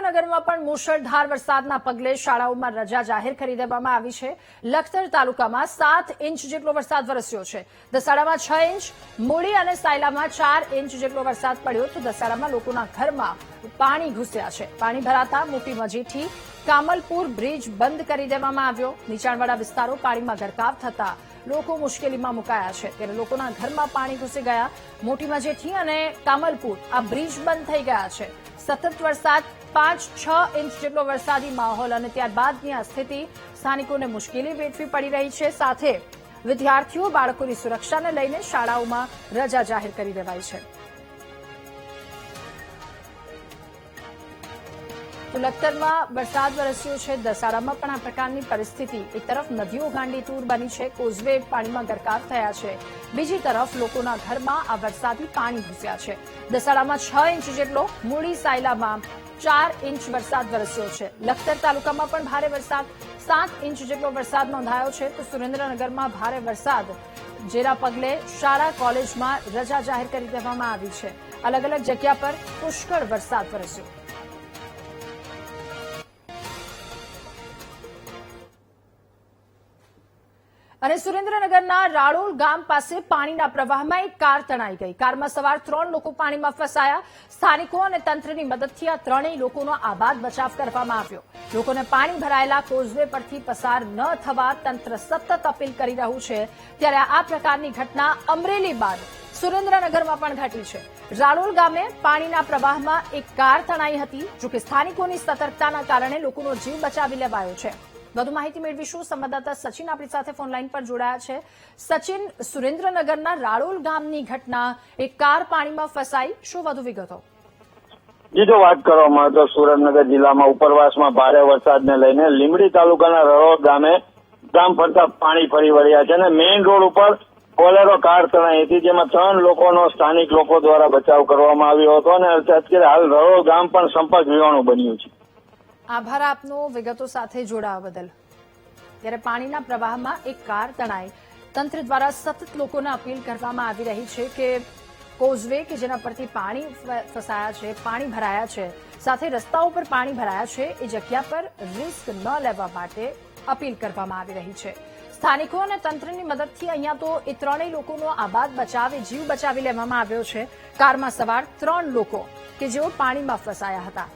સુરેન્દ્રનગરમાં પણ મુશળધાર વરસાદના પગલે શાળાઓમાં રજા જાહેર કરી દેવામાં આવી છે। લખતર તાલુકામાં 7 ઇંચ જેટલો વરસાદ વરસ્યો છે। દસાડામાં 6 ઇંચ, મૂળી અને સાયલામાં 4 ઇંચ જેટલો વરસાદ પડ્યો તો દસાડામાં લોકોના ઘરમાં પાણી ઘૂસ્યા છે। પાણી ભરાતા મોટી મજીઠી કામલપુર બ્રિજ બંધ કરી દેવામાં આવ્યો। નીચાણવાળા વિસ્તારો પાણીમાં ગરકાવ થતા લોકો મુશ્કેલીમાં મુકાયા છે, ત્યારે લોકોના ઘરમાં પાણી ઘૂસી ગયા। મોટી મજીઠી અને કામલપુર આ બ્રિજ બંધ થઈ ગયા છે। સતત વરસાદ 5-6 ઇંચ જેટલો વરસાદી માહોલ અને ત્યારબાદની આ સ્થિતિ સ્થાનિકોને મુશ્કેલી વેઠવી પડી રહી છે। સાથે વિદ્યાર્થીઓ બાળકોની સુરક્ષાને લઈને શાળાઓમાં રજા જાહેર કરી દેવાઈ છે। તો લખતરમાં વરસાદ વરસ્યો છે। દસાડામાં પણ આ પ્રકારની પરિસ્થિતિ। એક તરફ નદીઓ ગાંડીતુર બની છે, કોઝવે પાણીમાં ગરકાવ થયા છે, બીજી તરફ લોકોના ઘરમાં આ વરસાદી પાણી ઘૂસ્યા છે। દસાડામાં 6 ઇંચ જેટલો, મૂળી સાયલામાં 4 ઇંચ વરસાદ વરસ્યો છે। લખતર તાલુકામાં પણ ભારે વરસાદ 7 ઇંચ જેટલો વરસાદ નોંધાયો છે। તો સુરેન્દ્રનગરમાં ભારે વરસાદ, જેના પગલે શાળા કોલેજમાં રજા જાહેર કરી દેવામાં આવી છે। અલગ અલગ જગ્યા પર પુષ્કળ વરસાદ વરસ્યો। અને સુરેન્દ્રનગરના રાળોલ ગામ પાસે પાણીના પ્રવાહમાં એક કાર તણાઈ ગઈ। કારમાં સવાર 3 લોકો પાણીમાં ફસાયા। સ્થાનિકો અને તંત્રની મદદથી આ ત્રણેય લોકોનો આબાદ બચાવ કરવામાં આવ્યો। લોકોને પાણી ભરાયેલા કોઝવે પરથી પસાર ન થવા તંત્ર સતત અપીલ કરી રહ્યું છે, ત્યારે આ પ્રકારની ઘટના અમરેલી બાદ સુરેન્દ્રનગરમાં પણ ઘટી છે। રાળોલ ગામે પાણીના પ્રવાહમાં એક કાર તણાઈ હતી, જોકે સ્થાનિકોની સતર્કતાના કારણે લોકોનો જીવ બચાવી લેવાયો છે। વધુ માહિતી મેળવીશું। સંવાદદાતા સચિન આપણી સાથે ફોનલાઈન પર જોડાયા છે। સચિન, સુરેન્દ્રનગરના રાળોલ ગામની ઘટના, એક કાર પાણીમાં ફસાઈ, શું વધુ વિગતો? જો વાત કરવામાં આવે તો સુરેન્દ્રનગર જિલ્લામાં ઉપરવાસમાં ભારે વરસાદને લઈને લીંબડી તાલુકાના રાળોલ ગામે ગામ ફરતા પાણી ફરી વળ્યા છે અને મેઇન રોડ ઉપર બોલેરો કાર તણાઈ હતી, જેમાં 3 લોકોનો સ્થાનિક લોકો દ્વારા બચાવ કરવામાં આવ્યો હતો અને અત્યારે હાલ રાળોલ ગામ પણ સંપર્ક વિહોણું બન્યું છે। આભાર આપનો વિગતો સાથે જોડાવા બદલ। ત્યારે પાણીના પ્રવાહમાં એક કાર તણાઈ, તંત્ર દ્વારા સતત લોકોને અપીલ કરવામાં આવી રહી છે કે કોઝવે કે જેના પરથી પાણી ફસાયા છે, પાણી ભરાયા છે, સાથે રસ્તાઓ પર પાણી ભરાયા છે, એ જગ્યા પર રિસ્ક ન લેવા માટે અપીલ કરવામાં આવી રહી છે। સ્થાનિકો અને તંત્રની મદદથી અહીંયા તો એ ત્રણેય લોકોનો આબાદ બચાવી, જીવ બચાવી લેવામાં આવ્યો છે। કારમાં સવાર 3 લોકો કે જેઓ પાણીમાં ફસાયા હતા।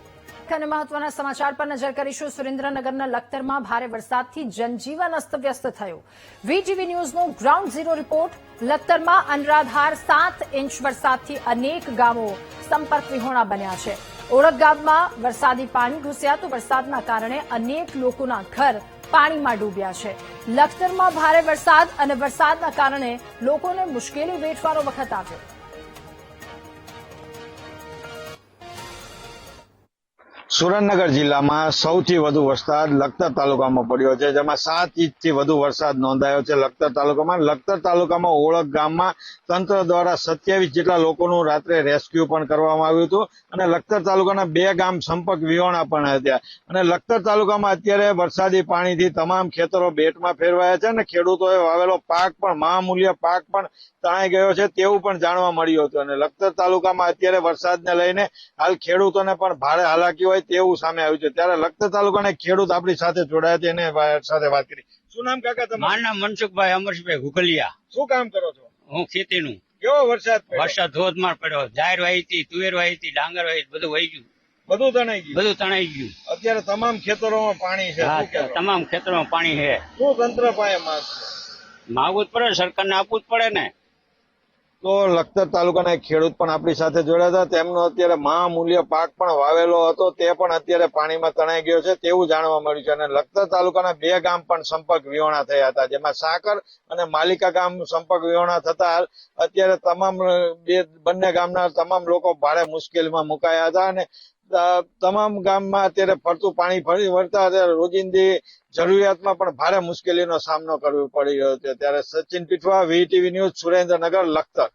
અને મહત્વના સમાચાર પર નજર કરીશું। સુરેન્દ્રનગરના લખતરમાં ભારે વરસાદથી જનજીવન અસ્તવ્યસ્ત થયું। વીટીવી ન્યૂઝનો ગ્રાઉન્ડ ઝીરો રિપોર્ટ। લખતરમાં અનરાધાર 7 ઇંચ વરસાદથી અનેક ગામો સંપર્ક વિહોણા બન્યા છે। ઓળખ ગામમાં વરસાદી પાણી ઘૂસ્યા તો વરસાદના કારણે અનેક લોકોના ઘર પાણીમાં ડૂબ્યા છે। લખતરમાં ભારે વરસાદ અને વરસાદના કારણે લોકોને મુશ્કેલી વેઠવાનો વખત આવ્યો। સુરેન્દ્રનગર જિલ્લામાં સૌથી વધુ વરસાદ લખતર તાલુકામાં પડ્યો છે, જેમાં 7 ઇંચથી વધુ વરસાદ નોંધાયો છે લખતર તાલુકામાં। લખતર તાલુકામાં ઓળખ ગામમાં તંત્ર દ્વારા 27 જેટલા લોકોનું રાત્રે રેસ્ક્યુ પણ કરવામાં આવ્યું હતું અને લખતર તાલુકાના 2 ગામ સંપર્ક વિહોણા પણ હતા। અને લખતર તાલુકામાં અત્યારે વરસાદી પાણીથી તમામ ખેતરો બેટમાં ફેરવાયા છે અને ખેડૂતોએ વાવેલો પાક પણ, મહામૂલ્ય પાક પણ તણાઈ ગયો છે તેવું પણ જાણવા મળ્યું હતું। અને લખતર તાલુકામાં અત્યારે વરસાદને લઈને હાલ ખેડૂતોને પણ ભારે હાલાકી હોય તેવું સામે આવ્યું છે। ત્યારે લખતર તાલુકાના ખેડૂત આપણી સાથે જોડાયા છે, એને સાથે વાત કરી। શું નામ કાકા તમારું? મારું નામ મનસુખભાઈ અમરશભાઈ ઘુગલિયા। શું કામ કરો છો? હું ખેતીનું। કેવો વરસાદ પડ્યો? વરસાદ ધોધમાર પડ્યો। જાહેર વાઈ હતી, તુવેર વાઈ હતી, ડાંગર વાઈ, બધું વહી ગયું, બધું તણાઈ ગયું? બધું તણાઈ ગયું। અત્યારે તમામ ખેતરોમાં પાણી છે। હા, શું કહેશો? તમામ ખેતરોમાં પાણી છે। શું તંત્ર પાસે માંગ છે? માગવું જ પડે, સરકારને આપવું જ પડે ને। તો લખતર તાલુકાના એક ખેડૂત પણ આપણી સાથે જોડાયા હતા। તેમનો અત્યારે મહામૂલ્ય પાક પણ વાવેલો હતો, તે પણ અત્યારે પાણીમાં તણાઈ ગયો છે તેવું જાણવા મળ્યું છે। અને લખતર તાલુકાના 2 ગામ પણ સંપર્ક વિહોણા થયા હતા, જેમાં સાકર અને માલિકા ગામ સંપર્ક વિહોણા થતા અત્યારે બંને ગામના તમામ લોકો ભારે મુશ્કેલીમાં મુકાયા હતા અને તમામ ગામમાં અત્યારે ફરતું પાણી ફરી વળતા અત્યારે રોજિંદી જરૂરિયાતમાં પણ ભારે મુશ્કેલીનો સામનો કરવો પડી રહ્યો છે। ત્યારે સચિન પીઠવા, વીટીવી ન્યૂઝ, સુરેન્દ્રનગર, લખતર।